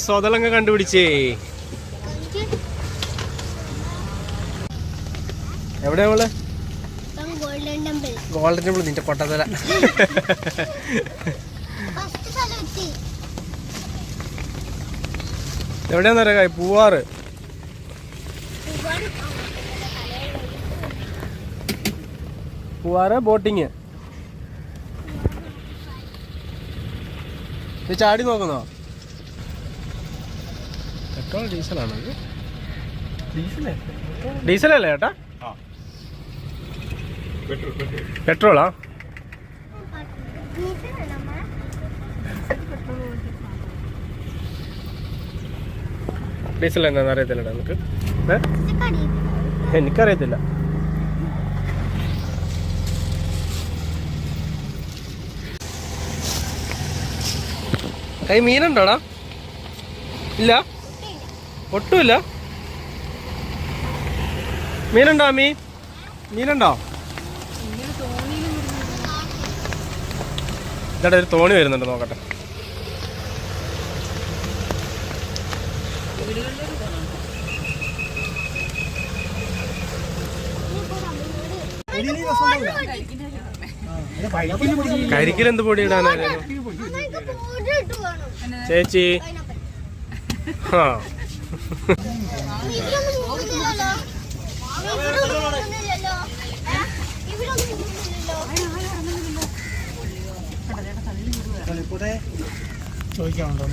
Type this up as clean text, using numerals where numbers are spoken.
സ്വതലങ്ങ കണ്ടുപിടിച്ചേ. എവിടെയാ മോള്? Golden temple. നിന്റെ പൊട്ടത്തല. എവിടെയാന്നറിയാം? പൂവാറ്. പൂവാറ് ബോട്ടിങ്. നീ ചാടി നോക്കുന്നോ? പെട്രോൾ ഡീസലാണോ? ഡീസലല്ലേ ചേട്ടാ? പെട്രോളാ? ഡീസൽ എന്താണെന്ന് അറിയത്തില്ല നമുക്ക്. എനിക്കറിയത്തില്ല. കൈ മീനുണ്ടോടാ? ഇല്ല, ഒട്ടുമില്ല. മീനുണ്ടോ? മീനുണ്ടോ? ഇതടെ ഒരു തോണി വരുന്നുണ്ട്, നോക്കട്ടെ. കരിക്കിലെന്ത് പൊടി ഇടാനായിരുന്നു ചേച്ചി? ആ ചോദിക്കാനുണ്ടോ?